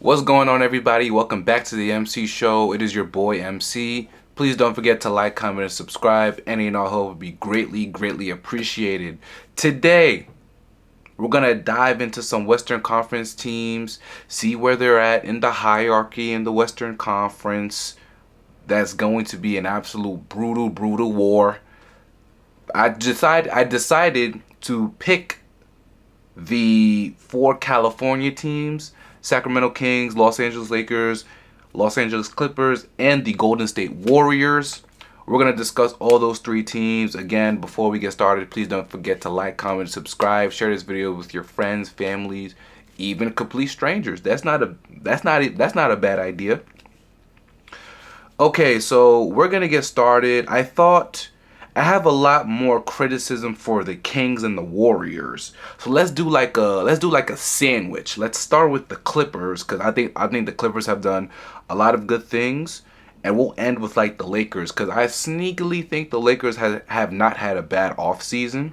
What's going on, everybody? Welcome back to the MC Show. It is your boy MC. Please don't forget to like, comment, and subscribe. Any and all help would be greatly appreciated. Today, we're gonna dive into some Western Conference teams, see where they're at in the hierarchy in the Western Conference. That's going to be an absolute brutal war. I decided to pick the four California teams: Sacramento Kings, Los Angeles Lakers, Los Angeles Clippers, and the Golden State Warriors. We're going to discuss all those three teams. Again, before we get started, please don't forget to like, comment, subscribe, share this video with your friends, families, even complete strangers. That's not a bad idea. Okay, so we're going to get started. I have a lot more criticism for the Kings and the Warriors. So let's do like a sandwich. Let's start with the Clippers, cuz I think the Clippers have done a lot of good things, and we'll end with like the Lakers, cuz I sneakily think the Lakers have not had a bad offseason,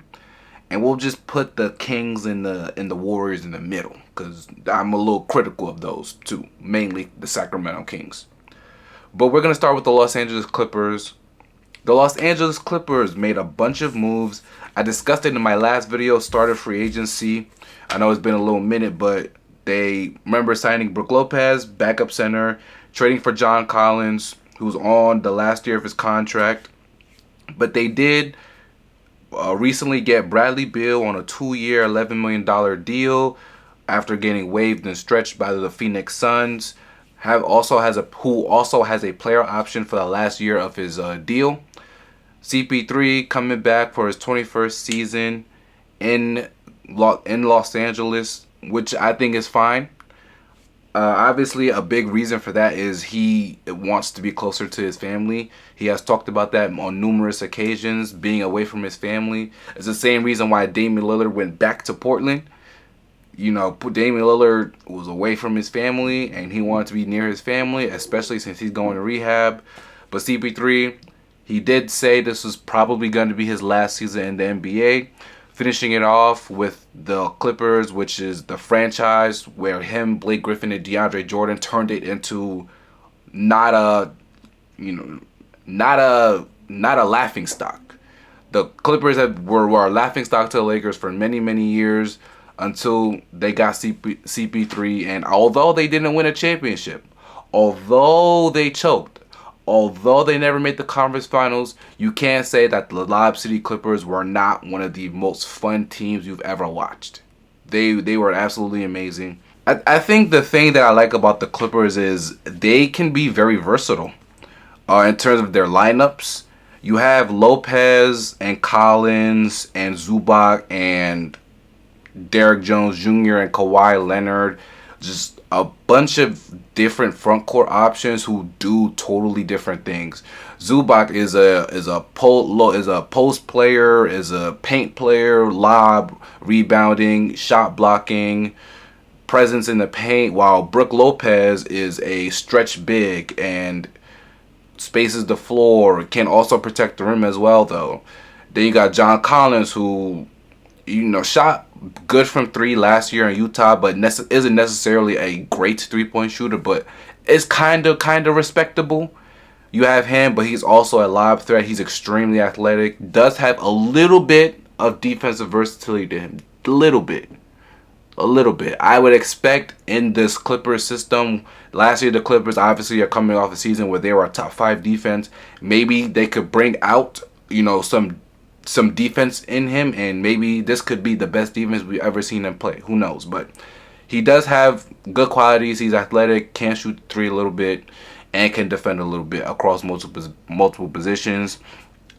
and we'll just put the Kings and the Warriors in the middle, cuz I'm a little critical of those two, mainly the Sacramento Kings. But we're going to start with the Los Angeles Clippers. The Los Angeles Clippers made a bunch of moves. I discussed it in my last video, started free agency. I know it's been a little minute, but they remember signing Brook Lopez, backup center, trading for John Collins, who's on the last year of his contract. But they did recently get Bradley Beal on a 2-year, $11 million deal after getting waived and stretched by the Phoenix Suns. Who also has a player option for the last year of his deal. CP3 coming back for his 21st season in Los Angeles, which I think is fine. Obviously, a big reason for that is he wants to be closer to his family. He has talked about that on numerous occasions, being away from his family. It's the same reason why Damian Lillard went back to Portland. You know, Damian Lillard was away from his family, and he wanted to be near his family, especially since he's going to rehab. But CP3, he did say this was probably going to be his last season in the NBA, finishing it off with the Clippers, which is the franchise where him, Blake Griffin, and DeAndre Jordan turned it into not a, not a laughing stock. The Clippers were a laughing stock to the Lakers for many years, until they got CP3. And although they didn't win a championship, although they choked, although they never made the conference finals, you can't say that the Lob City Clippers were not one of the most fun teams you've ever watched. They were absolutely amazing. I think the thing that I like about the Clippers is they can be very versatile in terms of their lineups. You have Lopez and Collins and Zubac and Derrick Jones Jr. and Kawhi Leonard, just a bunch of different front court options who do totally different things. Zubac is a post player, is a paint player, lob, rebounding, shot blocking, presence in the paint, while Brook Lopez is a stretch big and spaces the floor, can also protect the rim as well though. Then you got John Collins, who shot good from three last year in Utah, but isn't necessarily a great 3-point shooter, but is kind of respectable. You have him, but he's also a lob threat. He's extremely athletic. Does have a little bit of defensive versatility to him. A little bit. I would expect in this Clippers system. Last year, the Clippers obviously are coming off a season where they were a top 5 defense. Maybe they could bring out, some defense in him, and maybe this could be the best defense we've ever seen him play. Who knows? But he does have good qualities. He's athletic, can shoot three a little bit, and can defend a little bit across multiple positions.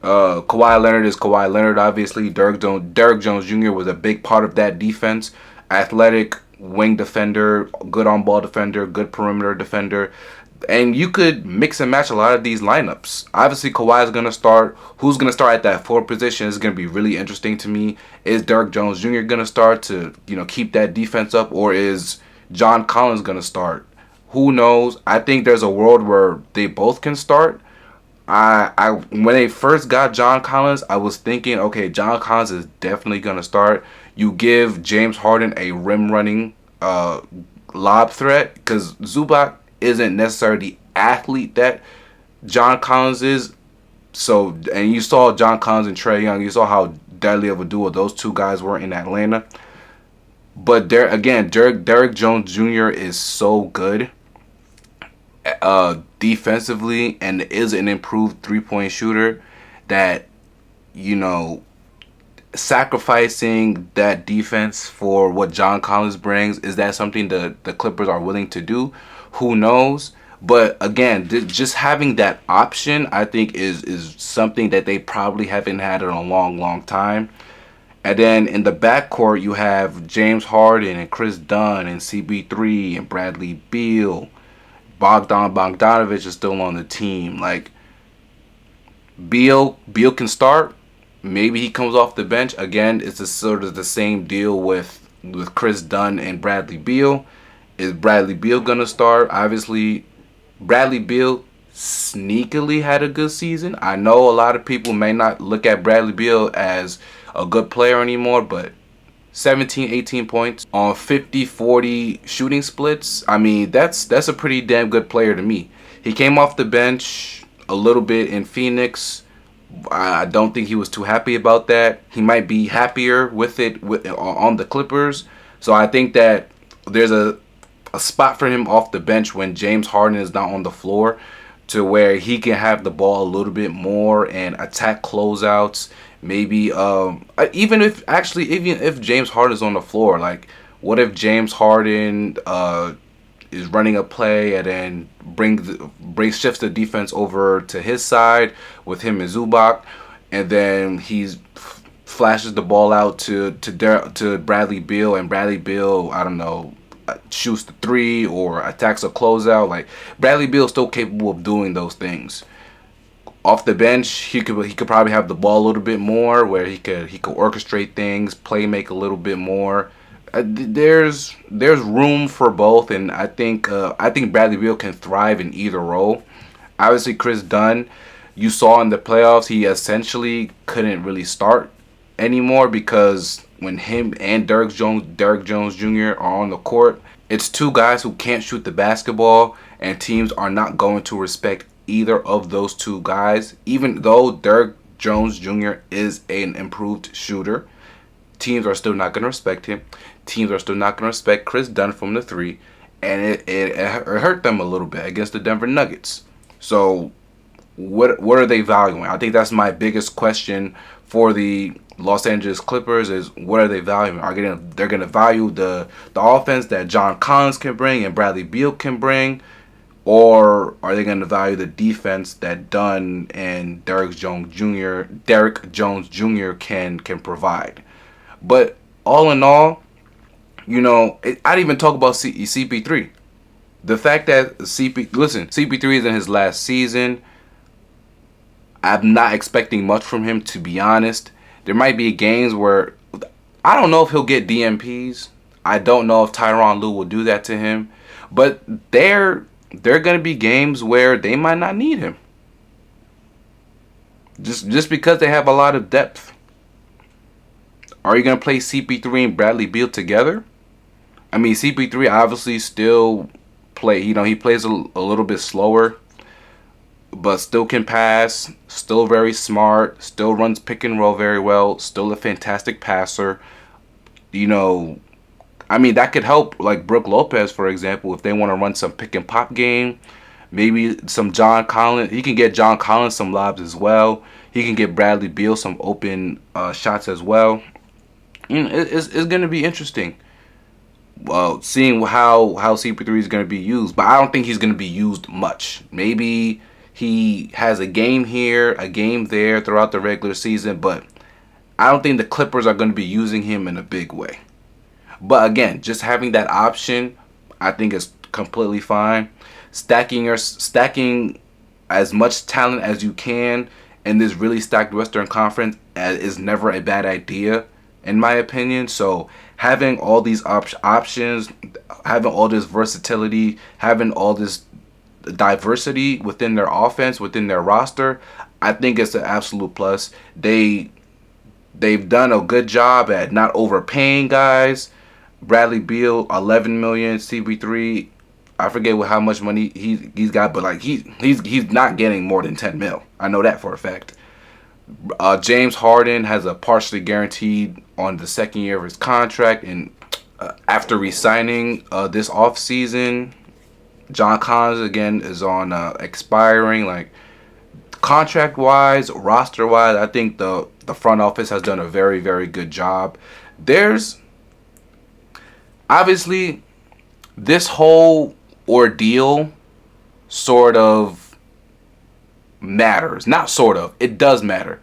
Kawhi Leonard is Kawhi Leonard, obviously. Derrick Jones Jr. was a big part of that defense. Athletic wing defender, good on-ball defender, good perimeter defender. And you could mix and match a lot of these lineups. Obviously, Kawhi is going to start. Who's going to start at that 4 position is going to be really interesting to me. Is Derrick Jones Jr. going to start to, keep that defense up? Or is John Collins going to start? Who knows? I think there's a world where they both can start. When they first got John Collins, I was thinking, okay, John Collins is definitely going to start. You give James Harden a rim running lob threat, because Zubac isn't necessarily the athlete that John Collins is. So, and you saw John Collins and Trae Young. You saw how deadly of a duo those two guys were in Atlanta. But there again, Derrick Jones Jr. is so good defensively and is an improved 3-point shooter that, you know, sacrificing that defense for what John Collins brings, is that something the Clippers are willing to do? Who knows? But again, just having that option, I think, is something that they probably haven't had in a long, long time. And then in the backcourt, you have James Harden and Chris Dunn and CP3 and Bradley Beal. Bogdanovich is still on the team. Like, Beal can start. Maybe he comes off the bench. Again, it's a sort of the same deal with Chris Dunn and Bradley Beal. Is Bradley Beal gonna start? Obviously, Bradley Beal sneakily had a good season. I know a lot of people may not look at Bradley Beal as a good player anymore, but 17, 18 points on 50-40 shooting splits. I mean, that's a pretty damn good player to me. He came off the bench a little bit in Phoenix. I don't think he was too happy about that. He might be happier with it on the Clippers. So I think that there's a spot for him off the bench when James Harden is not on the floor, to where he can have the ball a little bit more and attack closeouts. Maybe even if James Harden is on the floor, like, what if James Harden is running a play and then shifts the defense over to his side with him and Zubac, and then flashes the ball out to Bradley Beal, and Bradley Beal, I don't know, shoots the three or attacks a closeout. Like, Bradley Beal is still capable of doing those things. Off the bench, he could probably have the ball a little bit more, where he could orchestrate things, play make a little bit more. There's room for both, and I think Bradley Beal can thrive in either role. Obviously, Chris Dunn, you saw in the playoffs, he essentially couldn't really start anymore, because when him and Derrick Jones Jr. are on the court, it's two guys who can't shoot the basketball, and teams are not going to respect either of those two guys. Even though Derrick Jones Jr. is an improved shooter, teams are still not going to respect him. Teams are still not going to respect Chris Dunn from the three, and it hurt them a little bit against the Denver Nuggets. So what are they valuing? I think that's my biggest question for the Los Angeles Clippers, is what are they valuing? They're gonna value the offense that John Collins can bring and Bradley Beal can bring, or are they going to value the defense that Dunn and Derrick Jones Jr. can provide? But all in all, you know, I'd even talk about CP3. The fact that CP3 is in his last season, I'm not expecting much from him, to be honest. There might be games where I don't know if he'll get DMPs. I don't know if Tyronn Lue will do that to him. But there are going to be games where they might not need him. Just because they have a lot of depth. Are you going to play CP3 and Bradley Beal together? I mean, CP3 obviously still play. You know, he plays a little bit slower, but still can pass. Still very smart. Still runs pick and roll very well. Still a fantastic passer. You know, I mean, that could help, like Brook Lopez, for example, if they want to run some pick and pop game. Maybe some John Collins. He can get John Collins some lobs as well. He can get Bradley Beal some open shots as well. You know, it's going to be interesting. Well, seeing how CP3 is going to be used, but I don't think he's going to be used much. Maybe he has a game here, a game there throughout the regular season, but I don't think the Clippers are going to be using him in a big way. But again, just having that option, I think is completely fine. Stacking as much talent as you can in this really stacked Western Conference is never a bad idea, in my opinion. So having all these options, having all this versatility, having all this diversity within their offense, within their roster, I think it's an absolute plus. They've done a good job at not overpaying guys, Bradley Beal, 11 million. CP3, I forget how much money he's got, but like he's not getting more than 10 mil. I know that for a fact. James Harden has a partially guaranteed on the second year of his contract, and after re-signing this offseason, John Collins again is on expiring. Like contract wise, roster wise, I think the front office has done a very, very good job. There's obviously this whole ordeal sort of matters. Not sort of, it does matter.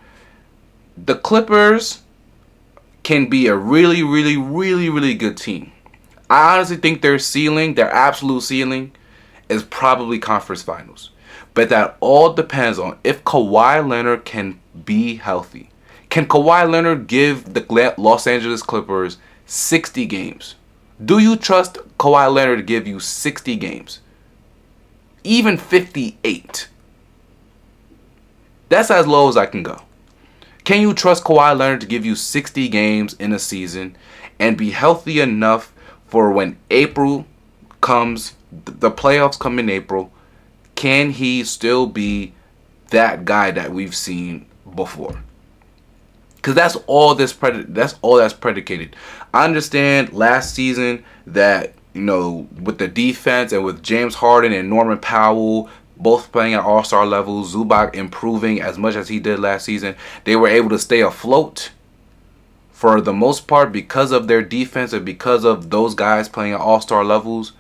The Clippers can be a really, really, really, really good team. I honestly think their ceiling, their absolute ceiling, is probably conference finals. But that all depends on if Kawhi Leonard can be healthy. Can Kawhi Leonard give the Los Angeles Clippers 60 games? Do you trust Kawhi Leonard to give you 60 games? Even 58. That's as low as I can go. Can you trust Kawhi Leonard to give you 60 games in a season and be healthy enough for when April comes, the playoffs come in April? Can he still be that guy that we've seen before? Because that's all that's predicated. I understand last season that, with the defense and with James Harden and Norman Powell both playing at all-star levels, Zubac improving as much as he did last season, they were able to stay afloat for the most part because of their defense and because of those guys playing at all-star levels.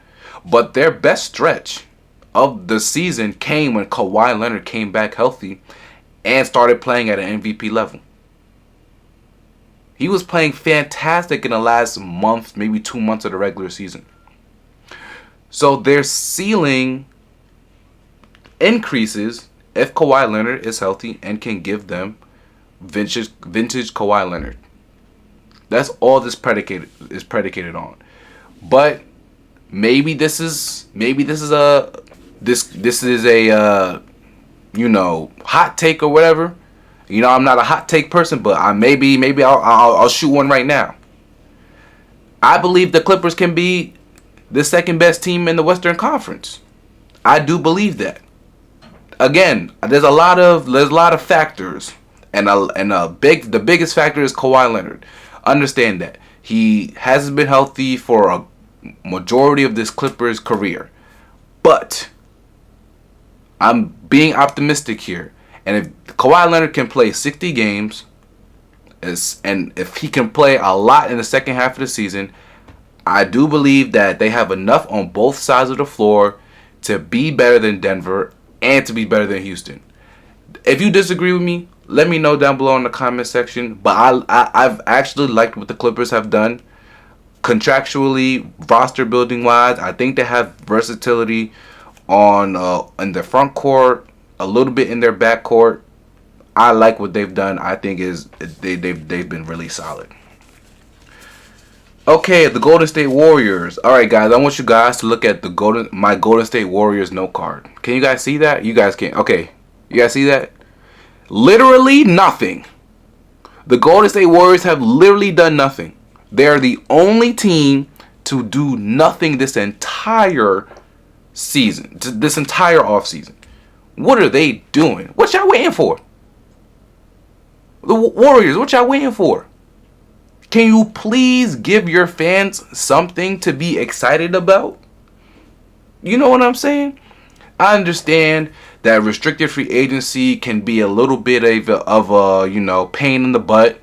But their best stretch of the season came when Kawhi Leonard came back healthy and started playing at an MVP level. He was playing fantastic in the last month, maybe 2 months of the regular season. So their ceiling increases if Kawhi Leonard is healthy and can give them vintage Kawhi Leonard. That's all this is predicated on. But maybe this is a hot take or whatever. I'm not a hot take person, but maybe I'll shoot one right now. I believe the Clippers can be the second best team in the Western Conference. I do believe that. Again, there's a lot of factors, and the biggest factor is Kawhi Leonard. Understand that he hasn't been healthy for a majority of this Clippers career, but I'm being optimistic here. And if Kawhi Leonard can play 60 games, and if he can play a lot in the second half of the season, I do believe that they have enough on both sides of the floor to be better than Denver and to be better than Houston. If you disagree with me, let me know down below in the comment section. But I've actually liked what the Clippers have done. Contractually, roster building wise, I think they have versatility on in their front court, a little bit in their back court. I like what they've done. I think they've been really solid. Okay, the Golden State Warriors. All right, guys, I want you guys to look at my Golden State Warriors note card. Can you guys see that? You guys can't. Okay, you guys see that? Literally nothing. The Golden State Warriors have literally done nothing. They're the only team to do nothing this entire season, this entire offseason. What are they doing? What y'all waiting for? The Warriors, what y'all waiting for? Can you please give your fans something to be excited about? You know what I'm saying? I understand that restricted free agency can be a little bit of a pain in the butt.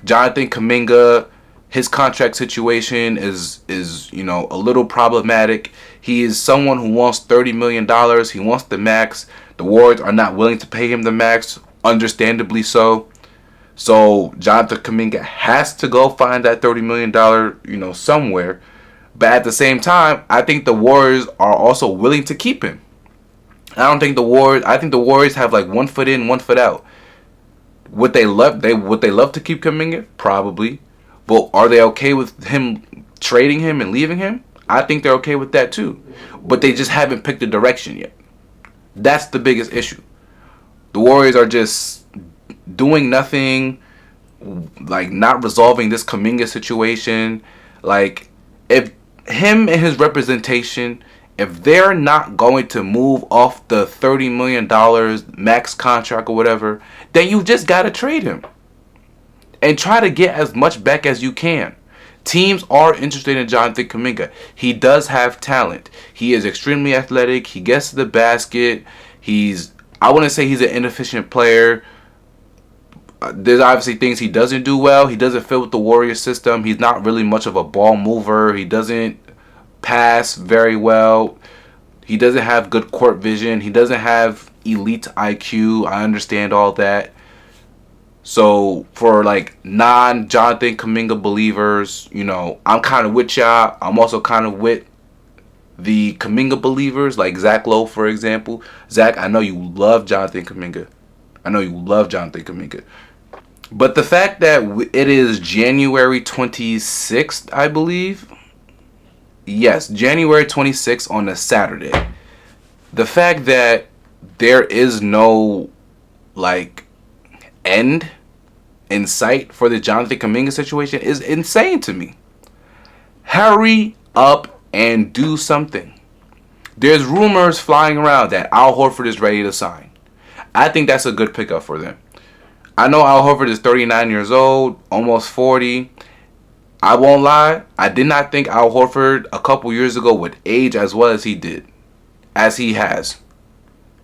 Jonathan Kuminga, his contract situation is a little problematic. He is someone who wants $30 million. He wants the max. The Warriors are not willing to pay him the max, understandably so. So Jonathan Kuminga has to go find that $30 million, somewhere. But at the same time, I think the Warriors are also willing to keep him. I think the Warriors have like 1 foot in, 1 foot out. Would they love to keep Kuminga? Probably. But are they okay with him trading him and leaving him? I think they're okay with that too. But they just haven't picked a direction yet. That's the biggest issue. The Warriors are just doing nothing, like not resolving this Kuminga situation. Like, If him and his representation, if they're not going to move off the $30 million max contract or whatever, then you just got to trade him and try to get as much back as you can. Teams are interested in Jonathan Kuminga. He does have talent. He is extremely athletic. He gets to the basket. I wouldn't say he's an inefficient player. There's obviously things he doesn't do well. He doesn't fit with the Warriors system. He's not really much of a ball mover. He doesn't pass very well. He doesn't have good court vision. He doesn't have elite IQ. I understand all that. So for like non-Jonathan Kuminga believers, I'm kind of with y'all. I'm also kind of with the Kuminga believers, like Zach Lowe, for example. Zach, I know you love Jonathan Kuminga. But the fact that it is January 26th, I believe. Yes, January 26th on a Saturday. The fact that there is no, end in sight for the Jonathan Kuminga situation is insane to me. Hurry up and do something. There's rumors flying around that Al Horford is ready to sign. I think that's a good pickup for them. I know Al Horford is 39 years old, almost 40. I won't lie, I did not think Al Horford a couple years ago would age as well as he did. As he has.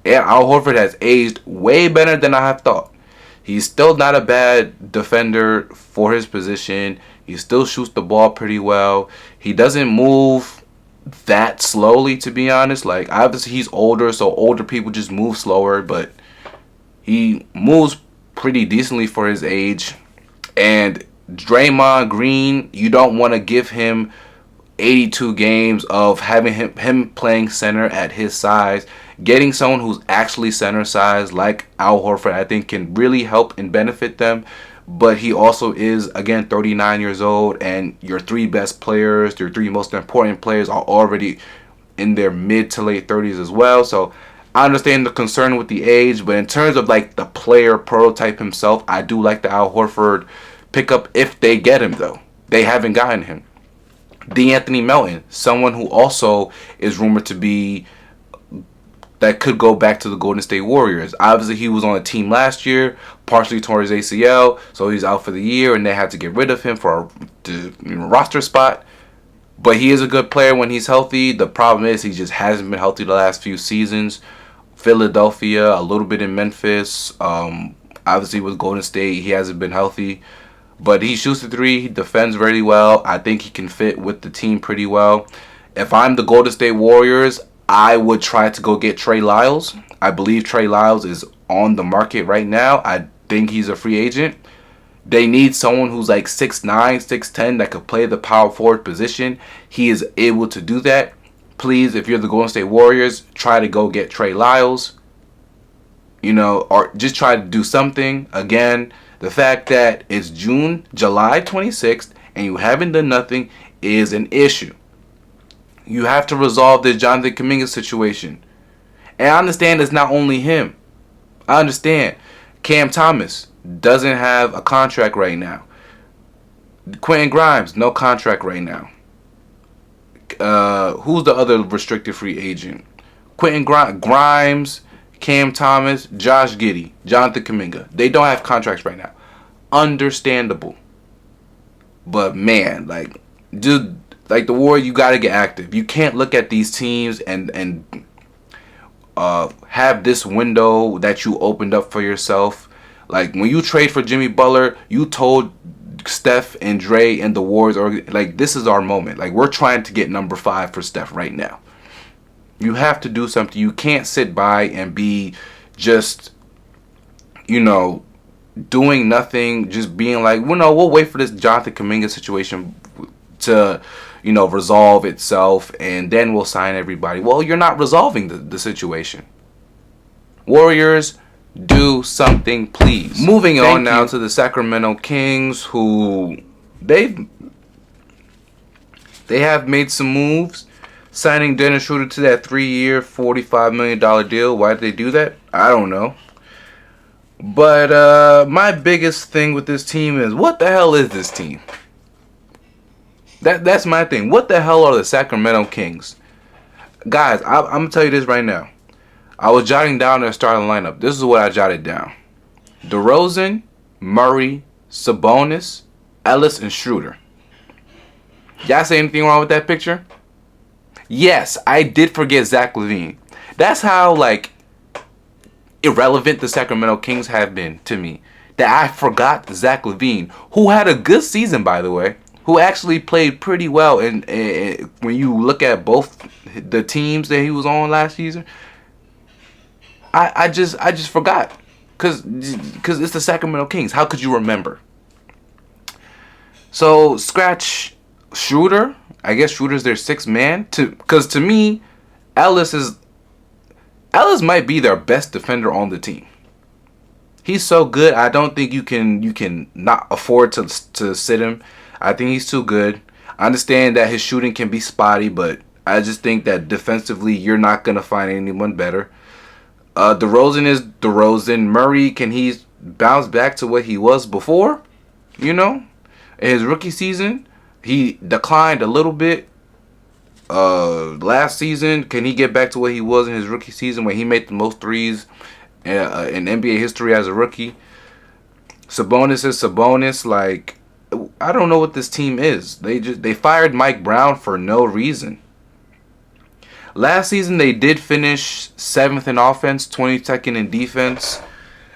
And Al Horford has aged way better than I have thought. He's still not a bad defender for his position. He still shoots the ball pretty well. He doesn't move that slowly, to be honest. Obviously he's older, so older people just move slower, but he moves pretty decently for his age. And Draymond Green, you don't want to give him 82 games of having him playing center at his size. Getting someone who's actually center size like Al Horford, I think, can really help and benefit them. But he also is, again, 39 years old, and your three best players, your three most important players are already in their mid to late 30s as well. So I understand the concern with the age, but in terms of the player prototype himself, I do like the Al Horford pickup if they get him, though. They haven't gotten him. De'Anthony Melton, someone who also is rumored to be that could go back to the Golden State Warriors. Obviously, he was on a team last year, partially tore his ACL, so he's out for the year, and they had to get rid of him for a roster spot. But he is a good player when he's healthy. The problem is he just hasn't been healthy the last few seasons. Philadelphia, a little bit in Memphis. Obviously, with Golden State, he hasn't been healthy. But he shoots the three. He defends very well. I think he can fit with the team pretty well. If I'm the Golden State Warriors, I would try to go get Trey Lyles. I believe Trey Lyles is on the market right now. I think he's a free agent. They need someone who's 6'9", 6'10", that could play the power forward position. He is able to do that. Please, if you're the Golden State Warriors, try to go get Trey Lyles. Or just try to do something. Again, the fact that it's July 26th and you haven't done nothing is an issue. You have to resolve this Jonathan Kuminga situation. And I understand it's not only him. I understand. Cam Thomas doesn't have a contract right now. Quentin Grimes, no contract right now. Who's the other restricted free agent? Quentin Grimes, Cam Thomas, Josh Giddey, Jonathan Kuminga. They don't have contracts right now. Understandable. But man, dude, the Warriors, you got to get active. You can't look at these teams and have this window that you opened up for yourself. When you trade for Jimmy Butler, you told Steph and Dre and the Warriors, this is our moment. We're trying to get number 5 for Steph right now. You have to do something. You can't sit by and be just, doing nothing, just being we'll wait for this Jonathan Kuminga situation to, resolve itself, and then we'll sign everybody. Well, you're not resolving the situation. Warriors, do something, please. Moving on now to the Sacramento Kings, who they have made some moves, signing Dennis Schroeder to that 3-year, $45 million deal. Why did they do that? I don't know. But my biggest thing with this team is, what the hell is this team? That's my thing. What the hell are the Sacramento Kings? Guys, I'm gonna tell you this right now. I was jotting down their starting lineup. This is what I jotted down: DeRozan, Murray, Sabonis, Ellis, and Schroeder. Y'all say anything wrong with that picture? Yes, I did forget Zach LaVine. That's how irrelevant the Sacramento Kings have been to me. That I forgot Zach LaVine, who had a good season, by the way, who actually played pretty well. And when you look at both the teams that he was on last season, I just forgot, cause it's the Sacramento Kings. How could you remember? So scratch Schroeder. I guess Schroeder's their sixth man. Because to me, Ellis might be their best defender on the team. He's so good. I don't think you can not afford to sit him. I think he's too good. I understand that his shooting can be spotty, but I just think that defensively you're not gonna find anyone better. DeRozan is DeRozan. Murray, can he bounce back to what he was before? In his rookie season, he declined a little bit. Last season, can he get back to what he was in his rookie season when he made the most threes in NBA history as a rookie? Sabonis is Sabonis. I don't know what this team is. They fired Mike Brown for no reason. Last season they did finish 7th in offense, 22nd in defense.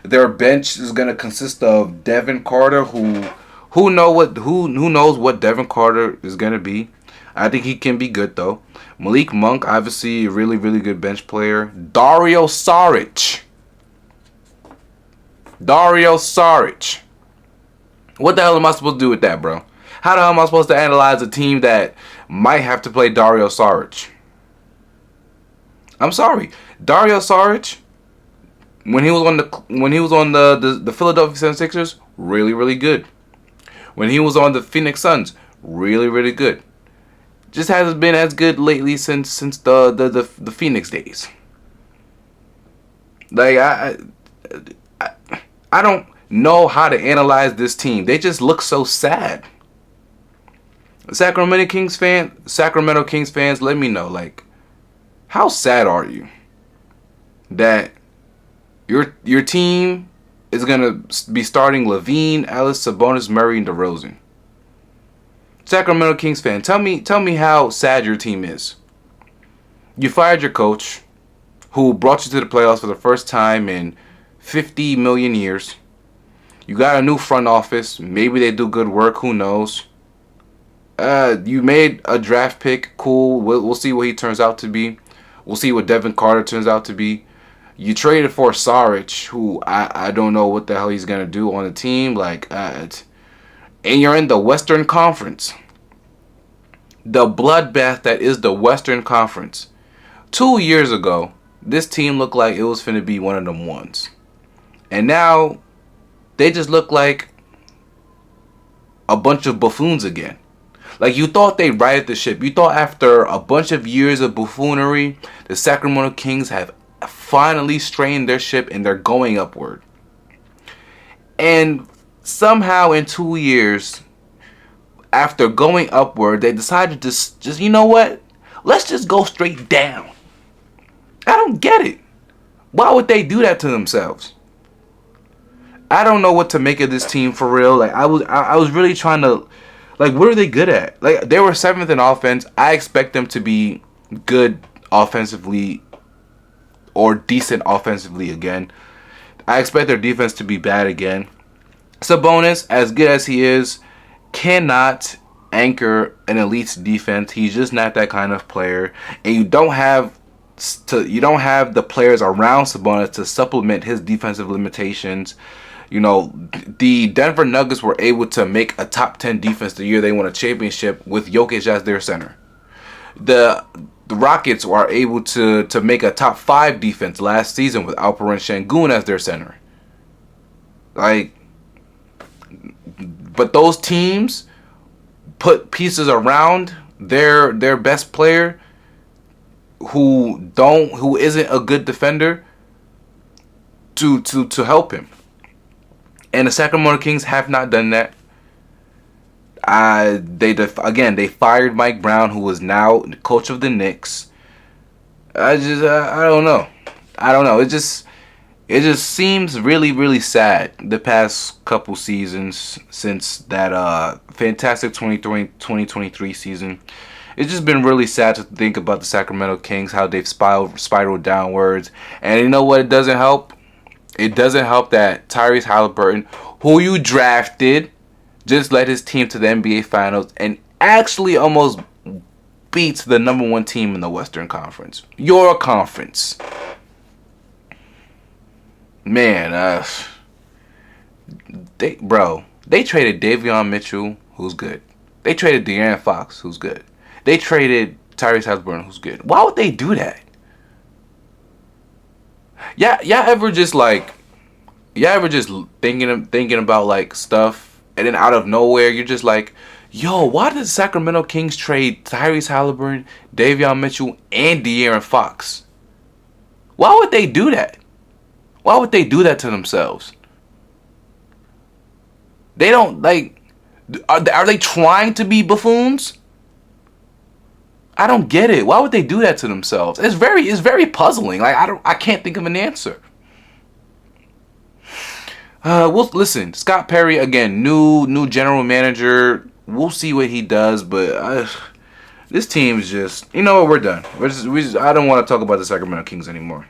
Their bench is gonna consist of Devin Carter, who knows what Devin Carter is gonna be. I think he can be good though. Malik Monk, obviously a really, really good bench player. Dario Saric. What the hell am I supposed to do with that, bro? How the hell am I supposed to analyze a team that might have to play Dario Saric? I'm sorry. Dario Saric, when he was on the Philadelphia 76ers, really, really good. When he was on the Phoenix Suns, really, really good. Just hasn't been as good lately since the Phoenix days. I don't know how to analyze this team. They just look so sad. Sacramento Kings fans, let me know, how sad are you that your team is gonna be starting LaVine, Ellis, Sabonis, Murray, and DeRozan? Sacramento Kings fan, tell me how sad your team is. You fired your coach, who brought you to the playoffs for the first time in 50 million years. You got a new front office. Maybe they do good work. Who knows? You made a draft pick. Cool. We'll see what he turns out to be. We'll see what Devin Carter turns out to be. You traded for Saric, who I don't know what the hell he's going to do on the team. And you're in the Western Conference. The bloodbath that is the Western Conference. 2 years ago, this team looked like it was finna be one of them ones. And now, they just look like a bunch of buffoons again. You thought they righted the ship. You thought after a bunch of years of buffoonery, the Sacramento Kings have finally straightened their ship and they're going upward. And somehow in 2 years, after going upward, they decided to just you know what? Let's just go straight down. I don't get it. Why would they do that to themselves? I don't know what to make of this team for real. I was really trying to, what are they good at? They were 7th in offense. I expect them to be good offensively or decent offensively again. I expect their defense to be bad again. Sabonis, as good as he is, cannot anchor an elite's defense. He's just not that kind of player, and you don't have the players around Sabonis to supplement his defensive limitations. The Denver Nuggets were able to make a top 10 defense the year they won a championship with Jokic as their center. The Rockets were able to make a top 5 defense last season with Alperen Sengun as their center. But those teams put pieces around their best player who isn't a good defender to help him. And the Sacramento Kings have not done that. They fired Mike Brown, who was now the coach of the Knicks. I don't know. I don't know. It just seems really, really sad the past couple seasons since that fantastic 2023 season. It's just been really sad to think about the Sacramento Kings, how they've spiraled downwards. And you know what? It doesn't help. It doesn't help that Tyrese Halliburton, who you drafted, just led his team to the NBA Finals and actually almost beats the number one team in the Western Conference. Your conference. Man, they traded Davion Mitchell, who's good. They traded De'Aaron Fox, who's good. They traded Tyrese Halliburton, who's good. Why would they do that? Y'all ever just thinking about like stuff, and then out of nowhere you're just like, yo, why did the Sacramento Kings trade Tyrese Halliburton, Davion Mitchell, and De'Aaron Fox? Why would they do that? Why would they do that to themselves? They don't like. Are they trying to be buffoons? I don't get it. Why would they do that to themselves? It's very puzzling. Like I can't think of an answer. Well, listen, Scott Perry again, new general manager. We'll see what he does, but this team is just, you know what, we're done. I don't want to talk about the Sacramento Kings anymore.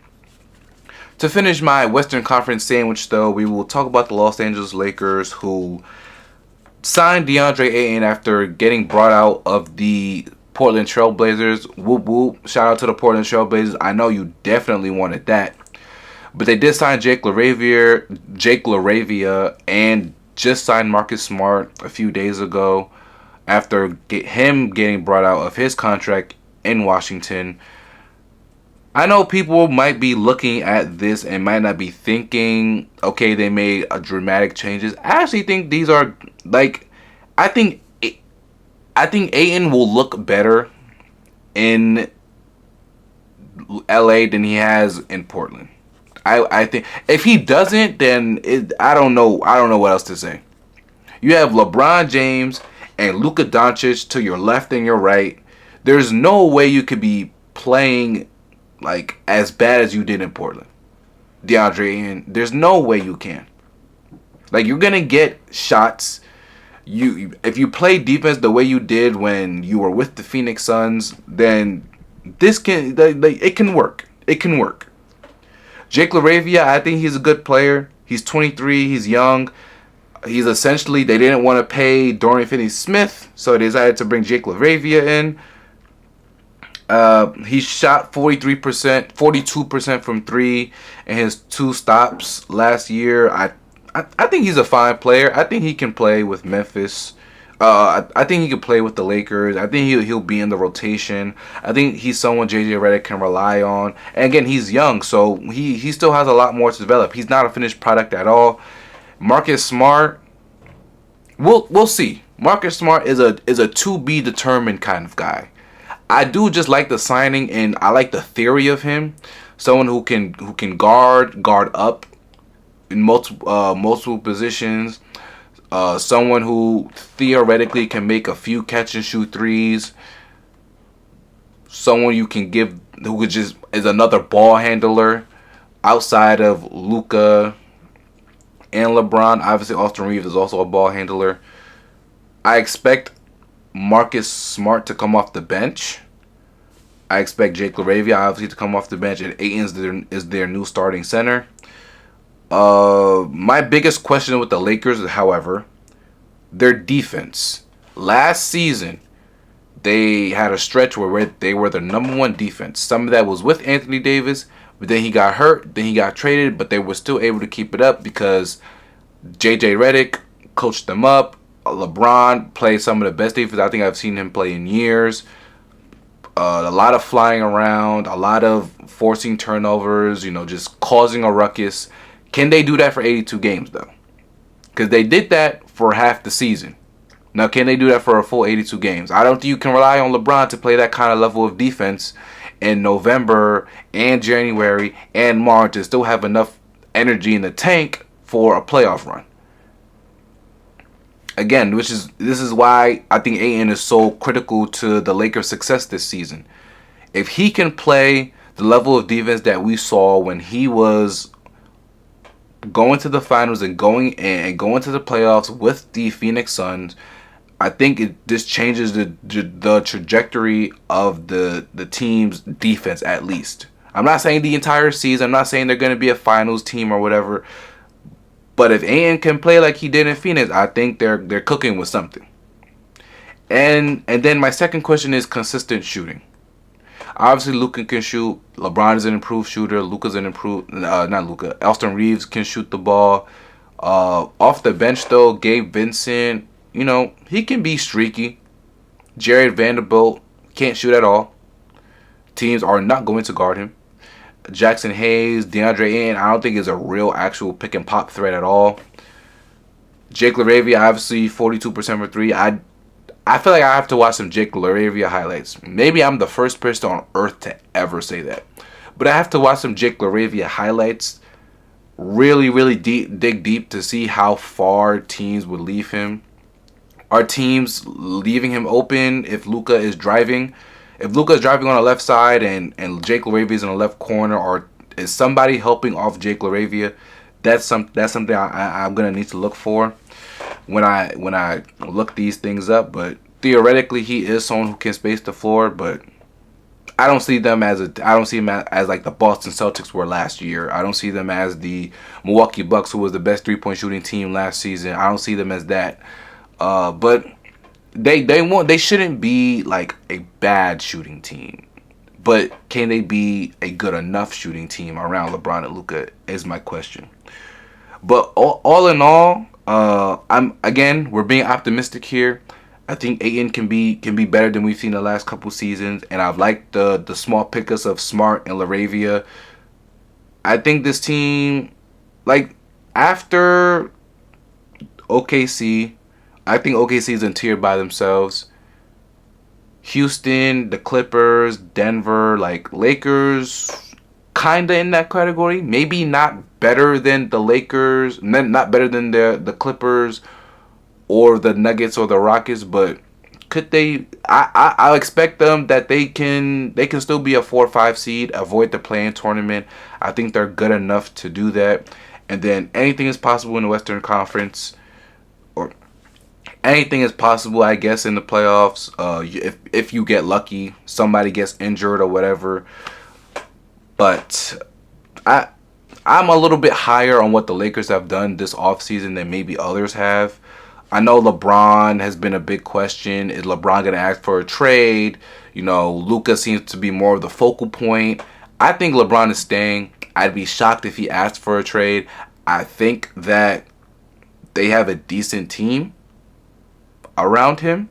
To finish my Western Conference sandwich, though, we will talk about the Los Angeles Lakers, who signed DeAndre Ayton after getting brought out of the Portland Trailblazers. Whoop whoop. Shout out to the Portland Trailblazers. I know you definitely wanted that. But they did sign Jake LaRavia, and just signed Marcus Smart a few days ago after him getting brought out of his contract in Washington. I know people might be looking at this and might not be thinking, okay, they made a dramatic changes. I actually think these are like, I think Ayton will look better in LA than he has in Portland. I think if he doesn't, then I don't know what else to say. You have LeBron James and Luka Doncic to your left and your right. There's no way you could be playing like as bad as you did in Portland, DeAndre Ayton. There's no way you can. Like, you're gonna get shots. If you play defense the way you did when you were with the Phoenix Suns, then it can work. It can work. Jake LaRavia, I think he's a good player. He's 23. He's young. He's essentially, they didn't want to pay Dorian Finney-Smith, so they decided to bring Jake LaRavia in. He shot 43%, 42% from three in his 2 stops last year. I think he's a fine player. I think he can play with Memphis. I think he can play with the Lakers. I think he'll be in the rotation. I think he's someone JJ Redick can rely on. And again, he's young, so he still has a lot more to develop. He's not a finished product at all. Marcus Smart, we'll see. Marcus Smart is a to be determined kind of guy. I do just like the signing, and I like the theory of him. Someone who can guard up in multiple positions. Someone who theoretically can make a few catch and shoot threes. Someone you can give who just is another ball handler outside of Luka and LeBron. Obviously, Austin Reeves is also a ball handler. I expect Marcus Smart to come off the bench. I expect Jake LaRavia obviously to come off the bench, and Ayton is their new starting center. My biggest question with the Lakers is, however, their defense. Last season, they had a stretch where they were the number one defense. Some of that was with Anthony Davis, but then he got hurt, then he got traded, but they were still able to keep it up because JJ Redick coached them up. LeBron played some of the best defense I think I've seen him play in years. A lot of flying around, a lot of forcing turnovers, just causing a ruckus. Can they do that for 82 games, though? Because they did that for half the season. Now, can they do that for a full 82 games? I don't think you can rely on LeBron to play that kind of level of defense in November and January and March and still have enough energy in the tank for a playoff run. Again, this is why I think Ayton is so critical to the Lakers' success this season. If he can play the level of defense that we saw when he was going to the finals and going to the playoffs with the Phoenix Suns, I think this changes the trajectory of the team's defense at least. I'm not saying the entire season. I'm not saying they're going to be a finals team or whatever. But if Aiden can play like he did in Phoenix, I think they're cooking with something. And then my second question is consistent shooting. Obviously, Luka can shoot. LeBron is an improved shooter. Luka's an improved, not Luka. Austin Reeves can shoot the ball. Off the bench though, Gabe Vincent, he can be streaky. Jared Vanderbilt can't shoot at all. Teams are not going to guard him. Jackson Hayes, DeAndre Ayton, I don't think is a real actual pick and pop threat at all. Jake LaRavia, obviously 42% for three. I feel like I have to watch some Jake LaRavia highlights. Maybe I'm the first person on earth to ever say that. But I have to watch some Jake LaRavia highlights. Really, really dig deep to see how far teams would leave him. Are teams leaving him open if Luka is driving? If Luka is driving on the left side and Jake LaRavia is in the left corner, or is somebody helping off Jake LaRavia? That's something I'm gonna need to look for when I look these things up. But theoretically, he is someone who can space the floor. But I don't see them as like the Boston Celtics were last year. I don't see them as the Milwaukee Bucks, who was the best 3-point shooting team last season. I don't see them as that. But they shouldn't be like a bad shooting team. But can they be a good enough shooting team around LeBron and Luka is my question. But all in all, we're being optimistic here. I think Ayton can be better than we've seen the last couple seasons, and I've liked the small pickups of Smart and LaRavia. I think this team, like after OKC, I think OKC is in tier by themselves. Houston, the Clippers, Denver, like Lakers, kinda in that category. Maybe not better than the Lakers, not better than the Clippers or the Nuggets or the Rockets, but could they? I expect them that they can still be a 4 or 5 seed, avoid the play-in tournament. I think they're good enough to do that. And then anything is possible in the Western Conference, or anything is possible, I guess, in the playoffs. If you get lucky, somebody gets injured or whatever. But I'm a little bit higher on what the Lakers have done this offseason than maybe others have. I know LeBron has been a big question. Is LeBron going to ask for a trade? Luka seems to be more of the focal point. I think LeBron is staying. I'd be shocked if he asked for a trade. I think that they have a decent team around him.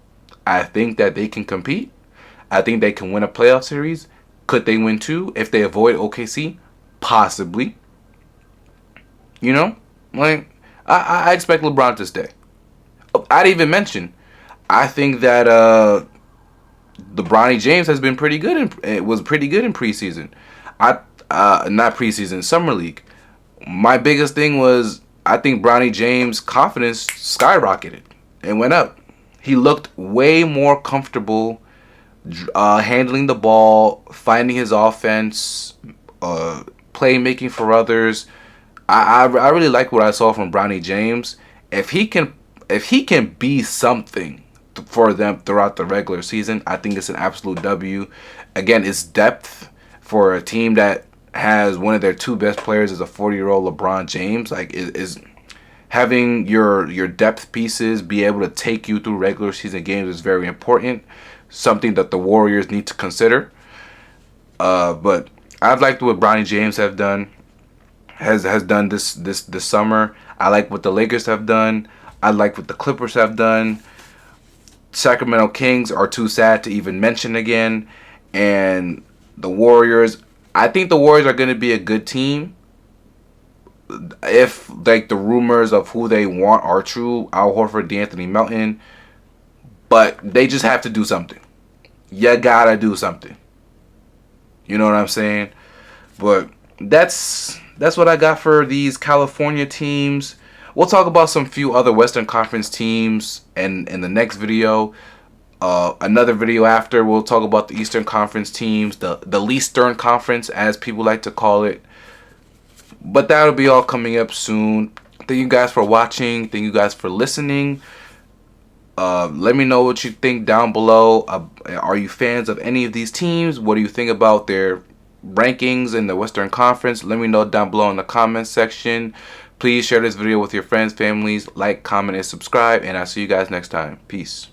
I think that they can compete. I think they can win a playoff series. Could they win 2 if they avoid OKC? Possibly. I expect LeBron to stay. I'd even mention, I think that the Bronny James has been pretty good. It was pretty good in preseason. Not preseason, summer league. My biggest thing was I think Bronny James' confidence skyrocketed and went up. He looked way more comfortable handling the ball, finding his offense, playmaking for others. I really like what I saw from Bronny James. If he can be something for them throughout the regular season, I think it's an absolute W. Again, it's depth for a team that has one of their 2 best players as a 40-year-old LeBron James. Like, is having your depth pieces be able to take you through regular season games is very important. Something that the Warriors need to consider. But I've liked what Bronny James has done this summer. I like what the Lakers have done. I like what the Clippers have done. Sacramento Kings are too sad to even mention again. And the Warriors, I think the Warriors are going to be a good team. If like the rumors of who they want are true, Al Horford, D'Anthony Melton. But they just have to do something. You gotta do something. You know what I'm saying? But that's what I got for these California teams. We'll talk about some few other Western Conference teams and in the next video. Another video after, we'll talk about the Eastern Conference teams, the Leastern Conference as people like to call it. But that'll be all coming up soon. Thank you guys for watching. Thank you guys for listening. Let me know what you think down below. Are you fans of any of these teams? What do you think about their rankings in the Western Conference? Let me know down below in the comments section. Please share this video with your friends, families, like, comment, and subscribe. And I'll see you guys next time. Peace.